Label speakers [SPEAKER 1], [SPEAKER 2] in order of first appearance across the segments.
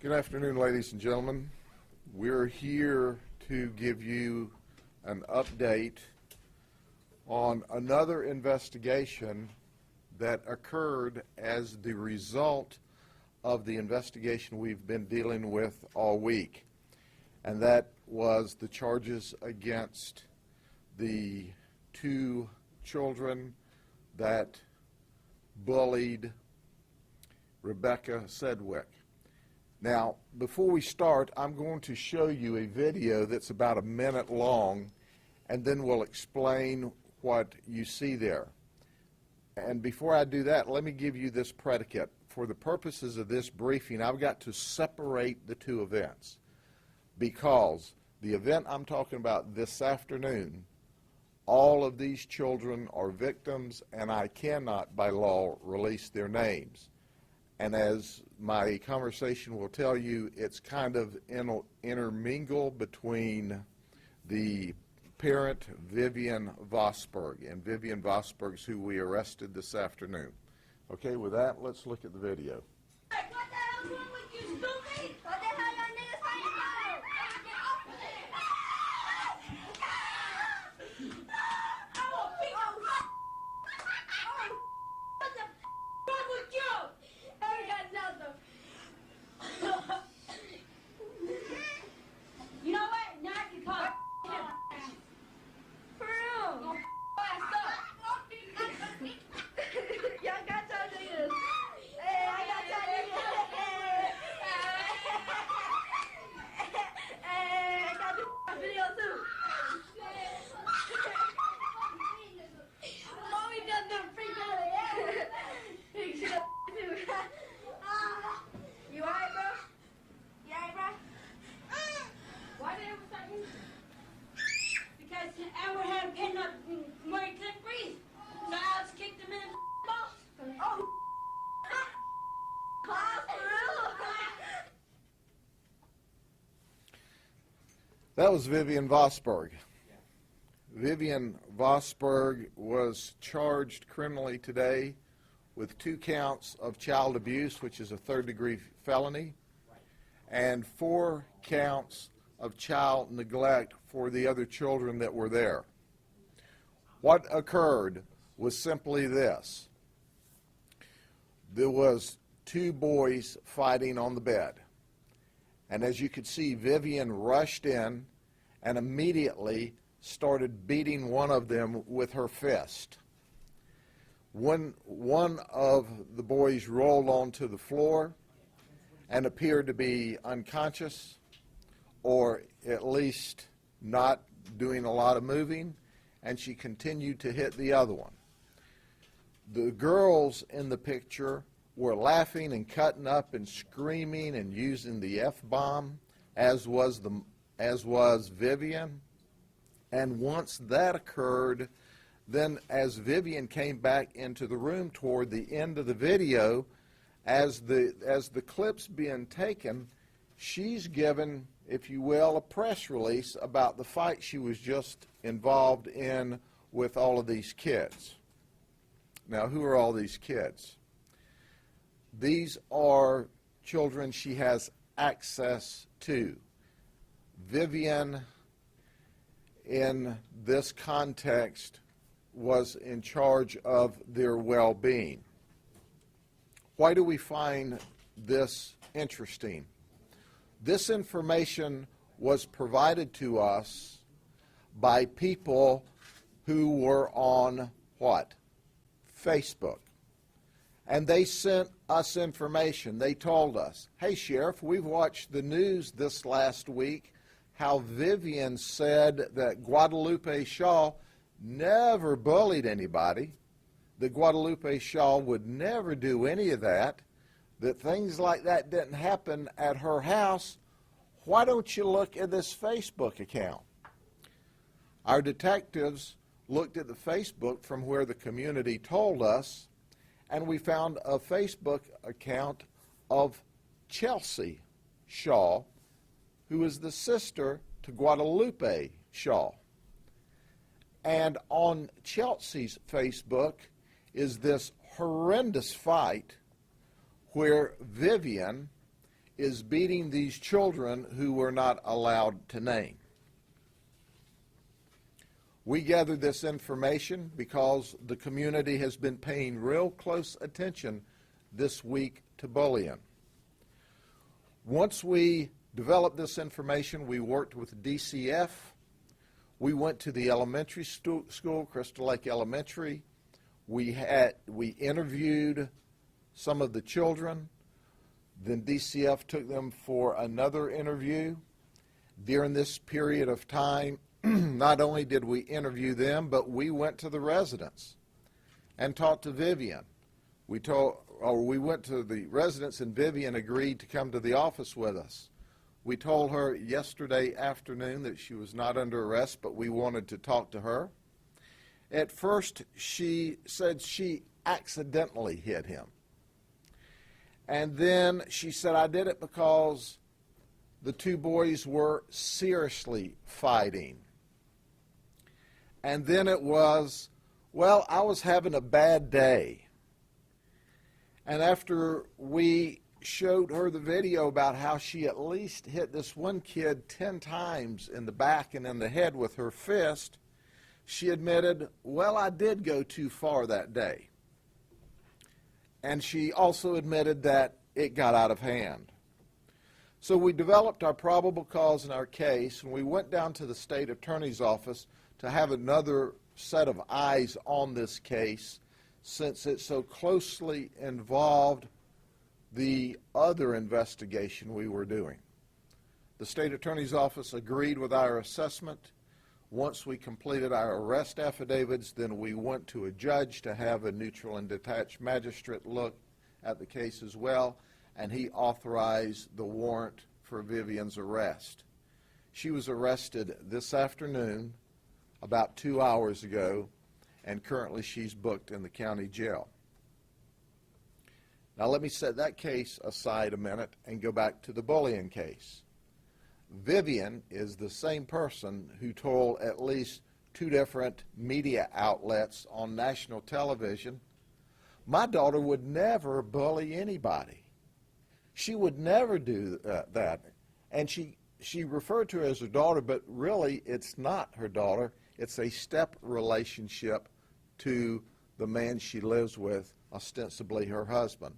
[SPEAKER 1] Good afternoon, ladies and gentlemen. We're here to give you an update on another investigation that occurred as the result of the investigation we've been dealing with all week. And that was the charges against the two children that bullied Rebecca Sedgwick. Now, before we start, I'm going to show you a video that's about a minute long, and then we'll explain what you see there. And before I do that, let me give you this predicate. For the purposes of this briefing, I've got to separate the two events, because the event I'm talking about this afternoon, all of these children are victims, and I cannot, by law, release their names. And as my conversation will tell you, it's kind of intermingled between the parent, Vivian Vosburg, and Vivian Vosburg's who we arrested this afternoon. Okay, with that, let's look at the video.
[SPEAKER 2] What the hell's wrong with you, stupid? What the hell y'all niggas fighting for? I will beat your what the wrong with you? I got nothing. You know what? Now I can call for real. Y'all got y'all niggas. Hey, I got y'all niggas. Hey, I got the video too. Mommy done the freak out. He should have too. You alright, bro? You alright, bro? Why did everyone start using it? Because Edward had a pen up where he couldn't breathe. So Alex kicked him in the balls. Oh, for real?
[SPEAKER 1] That was Vivian Vosburg. Vivian Vosburg was charged criminally today with 2 counts of child abuse, which is a third-degree felony, and 4 counts of child neglect for the other children that were there. What occurred was simply this. There was 2 boys fighting on the bed. And as you could see, Vivian rushed in and immediately started beating one of them with her fist. When one of the boys rolled onto the floor and appeared to be unconscious, or at least not doing a lot of moving, and she continued to hit the other one. The girls in the picture were laughing and cutting up and screaming and using the F-bomb, as was Vivian. And once that occurred, then as Vivian came back into the room toward the end of the video, as the clip's being taken, she's given, if you will, a press release about the fight she was just involved in with all of these kids. Now, who are all these kids? These are children she has access to. Vivian, in this context, was in charge of their well-being. Why do we find this interesting? This information was provided to us by people who were on what? Facebook. And they sent us information. They told us, hey, Sheriff, we've watched the news this last week how Vivian said that Guadalupe Shaw never bullied anybody, that Guadalupe Shaw would never do any of that, that things like that didn't happen at her house. Why don't you look at this Facebook account? Our detectives looked at the Facebook from where the community told us, and we found a Facebook account of Chelsea Shaw, who is the sister to Guadalupe Shaw. And on Chelsea's Facebook is this horrendous fight where Vivian is beating these children who were not allowed to name. We gathered this information because the community has been paying real close attention this week to bullying. Once we developed this information, we worked with DCF. We went to the elementary school, Crystal Lake Elementary. We interviewed some of the children. Then DCF took them for another interview. During this period of time, not only did we interview them, but we went to the residents and talked to Vivian. We went to the residents, and Vivian agreed to come to the office with us. We told her yesterday afternoon that she was not under arrest, but we wanted to talk to her. At first, she said she accidentally hit him. And then she said, I did it because the two boys were seriously fighting. And then it was, well, I was having a bad day. And after we showed her the video about how she at least hit this one kid 10 times in the back and in the head with her fist, she admitted, well, I did go too far that day. And she also admitted that it got out of hand. So we developed our probable cause in our case, and we went down to the state attorney's office to have another set of eyes on this case, since it so closely involved the other investigation we were doing. The state attorney's office agreed with our assessment. Once we completed our arrest affidavits, then we went to a judge to have a neutral and detached magistrate look at the case as well, and he authorized the warrant for Vivian's arrest. She was arrested this afternoon, about 2 hours ago, and currently she's booked in the county jail. Now let me set that case aside a minute and go back to the bullying case. Vivian is the same person who told at least 2 different media outlets on national television, my daughter would never bully anybody. She would never do that. And she referred to her as her daughter, but really it's not her daughter. It's a step relationship to the man she lives with, ostensibly her husband.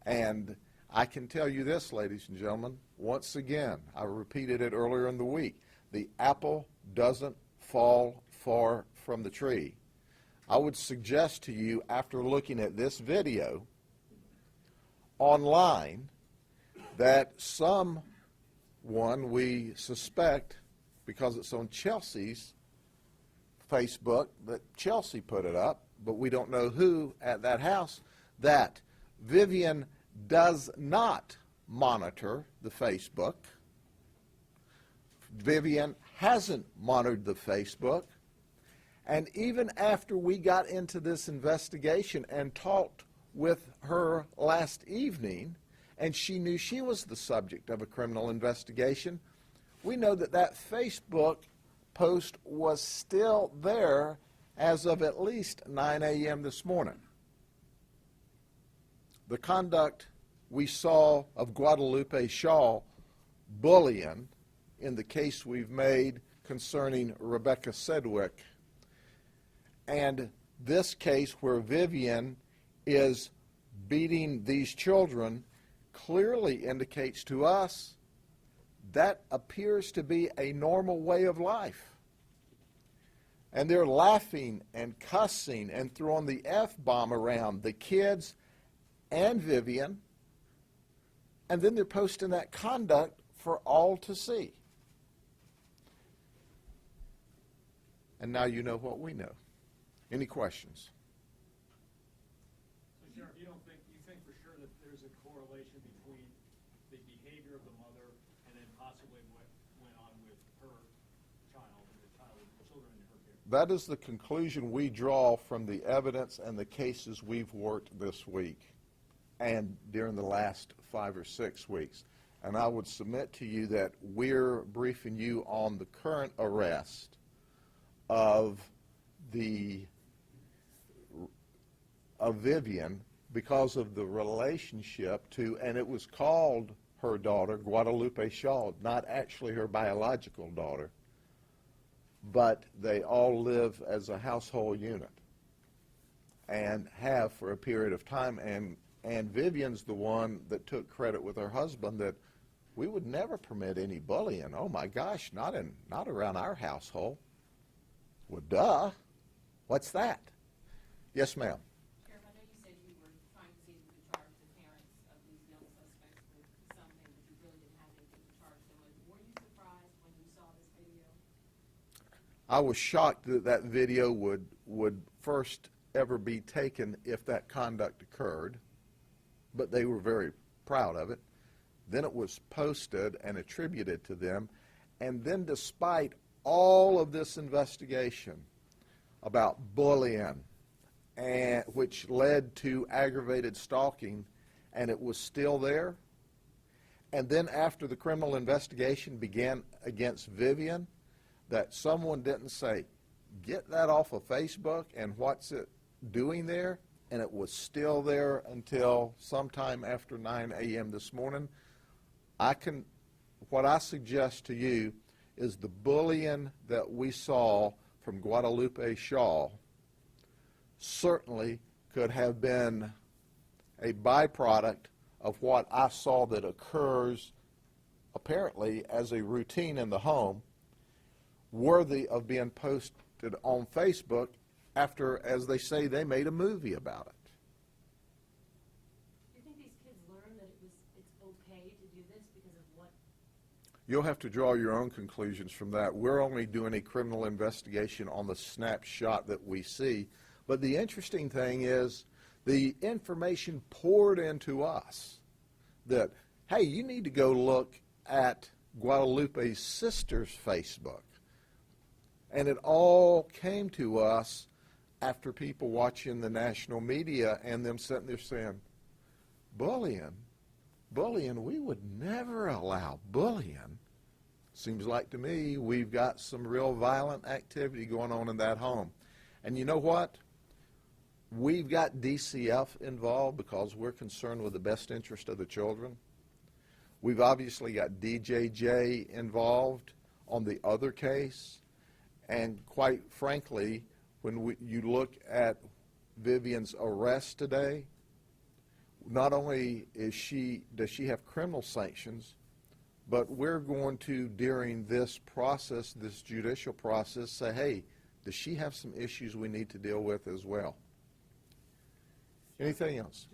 [SPEAKER 1] And I can tell you this, ladies and gentlemen, once again, I repeated it earlier in the week, the apple doesn't fall far from the tree. I would suggest to you, after looking at this video online, that someone we suspect, because it's on Chelsea's Facebook, that Chelsea put it up, but we don't know who at that house, that Vivian does not monitor the Facebook. Vivian hasn't monitored the Facebook. And even after we got into this investigation and talked with her last evening, and she knew she was the subject of a criminal investigation, we know that that Facebook post was still there as of at least 9 a.m. this morning. The conduct we saw of Guadalupe Shaw bullying in the case we've made concerning Rebecca Sedgwick, and this case where Vivian is beating these children clearly indicates to us that appears to be a normal way of life. And they're laughing and cussing and throwing the F-bomb around, the kids and Vivian, and then they're posting that conduct for all to see. And now you know what we know. Any questions?
[SPEAKER 3] So, Sheriff, you think for sure that there's a correlation between the behavior of the mother and then possibly what went on with her child and the children in her care?
[SPEAKER 1] That is the conclusion we draw from the evidence and the cases we've worked this week and during the last 5 or 6 weeks. And I would submit to you that we're briefing you on the current arrest of Vivian because of the relationship to, and it was called her daughter, Guadalupe Shaw, not actually her biological daughter, but they all live as a household unit and have for a period of time. And Vivian's the one that took credit with her husband that we would never permit any bullying. Oh my gosh, not around our household. Well, duh. What's that? Yes, ma'am.
[SPEAKER 4] Sheriff, I know you said you were trying to see if you could charge the parents of these young suspects with something, but you really didn't have anything to charge them with. Were you surprised when you saw this video?
[SPEAKER 1] I was shocked that that video would first ever be taken if that conduct occurred, but they were very proud of it. Then it was posted and attributed to them, and then despite all of this investigation about bullying, and which led to aggravated stalking, and it was still there. And then after the criminal investigation began against Vivian, that someone didn't say, get that off of Facebook and what's it doing there, and it was still there until sometime after 9 a.m. this morning. What I suggest to you is the bullying that we saw from Guadalupe Shaw certainly could have been a byproduct of what I saw that occurs apparently as a routine in the home, worthy of being posted on Facebook after, as they say, they made a movie about it.
[SPEAKER 4] Do you think these kids learned that it's okay to do this because of what?
[SPEAKER 1] You'll have to draw your own conclusions from that. We're only doing a criminal investigation on the snapshot that we see. But the interesting thing is the information poured into us that, hey, you need to go look at Guadalupe's sister's Facebook. And it all came to us after people watching the national media and them sitting there saying, bullying, we would never allow bullying. Seems like to me we've got some real violent activity going on in that home. And you know what? We've got DCF involved because we're concerned with the best interest of the children. We've obviously got DJJ involved on the other case. And quite frankly, when you look at Vivian's arrest today, not only does she have criminal sanctions, but we're going to, during this process, this judicial process, say, hey, does she have some issues we need to deal with as well? Anything else?